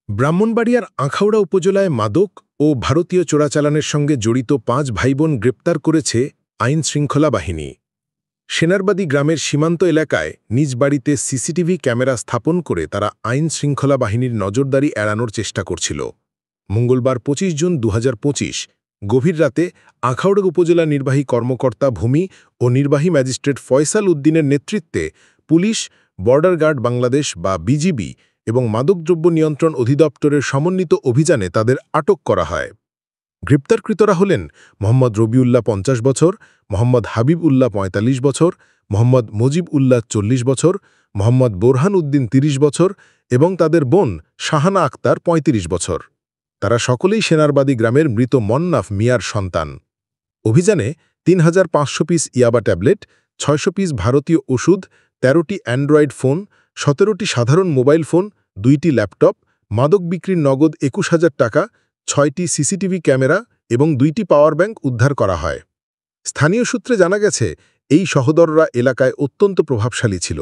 ব্রাহ্মণবাড়িয়ার আখাউড়া উপজেলায় মাদক ও ভারতীয় চোরাচালানের সঙ্গে জড়িত ৫ ভাইবোন গ্রেপ্তার করেছে আইনশৃঙ্খলা বাহিনী। সেনারবাদী গ্রামের সীমান্ত এলাকায় নিজ বাড়িতে সিসিটিভি ক্যামেরা স্থাপন করে তারা আইনশৃঙ্খলা বাহিনীর নজরদারি এড়ানোর চেষ্টা করছিল। মঙ্গলবার ২৫ জুন ২০২৫ গভীর রাতে আখাউড়া উপজেলা নির্বাহী কর্মকর্তা ভূমি ও নির্বাহী ম্যাজিস্ট্রেট ফয়সাল উদ্দিনের নেতৃত্বে পুলিশ, বর্ডার গার্ড বাংলাদেশ বা বিজিবি এবং মাদকদ্রব্য নিয়ন্ত্রণ অধিদপ্তরের সমন্বিত অভিযানে তাদের আটক করা হয়। গ্রেপ্তারকৃতরা হলেন মোহাম্মদ রবিউল্লাহ ৫০ বছর, মোহাম্মদ হাবিব উল্লাহ ৪৫ বছর, মোহাম্মদ মুজিব উল্লাহ ৪০ বছর, মোহাম্মদ বোরহান উদ্দিন ৩০ বছর এবং তাদের বোন শাহানা আক্তার ৩৫ বছর। তারা সকলেই সেনারবাদী গ্রামের মৃত মন্নাফ মিয়ার সন্তান। অভিযানে ৩৫০০ পিস ইয়াবা ট্যাবলেট, ৬০০ পিস ভারতীয় ওষুধ, ১৩টি অ্যান্ড্রয়েড ফোন, ১৭টি সাধারণ মোবাইল ফোন, ২টি ল্যাপটপ, মাদক বিক্রির নগদ ২১,০০০ টাকা, ৬টি সিসিটিভি ক্যামেরা এবং ২টি পাওয়ার ব্যাংক উদ্ধার করা হয়। স্থানীয় সূত্রে জানা গেছে, এই সহোদররা এলাকায় অত্যন্ত প্রভাবশালী ছিল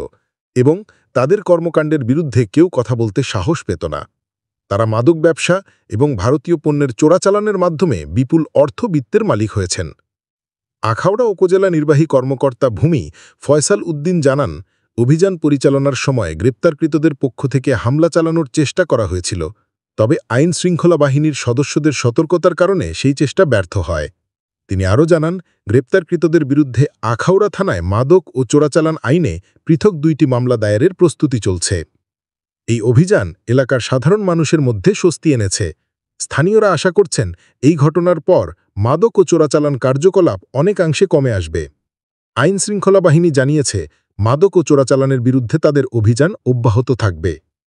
এবং তাদের কর্মকাণ্ডের বিরুদ্ধে কেউ কথা বলতে সাহস পেত না। তারা মাদক ব্যবসা এবং ভারতীয় পণ্যের চোরাচালানের মাধ্যমে বিপুল অর্থবিত্তের মালিক হয়েছেন। আখাউড়া উপজেলা নির্বাহী কর্মকর্তা ভূমি ফয়সাল উদ্দিন জানান, অভিযান পরিচালনার সময় গ্রেপ্তারকৃতদের পক্ষ থেকে হামলা চালানোর চেষ্টা করা হয়েছিল, তবে আইনশৃঙ্খলা বাহিনীর সদস্যদের সতর্কতার কারণে সেই চেষ্টা ব্যর্থ হয়। তিনি আরও জানান, গ্রেপ্তারকৃতদের বিরুদ্ধে আখাউড়া থানায় মাদক ও চোরাচালান আইনে পৃথক ২টি মামলা দায়েরের প্রস্তুতি চলছে। এই অভিযান এলাকার সাধারণ মানুষের মধ্যে স্বস্তি এনেছে। স্থানীয়রা আশা করছেন, এই ঘটনার পর মাদক ও চোরাচালান কার্যকলাপ অনেকাংশে কমে আসবে। আইনশৃঙ্খলা বাহিনী জানিয়েছে, মাদক ও চোরাচালানের বিরুদ্ধে তাদের অভিযান অব্যাহত থাকবে।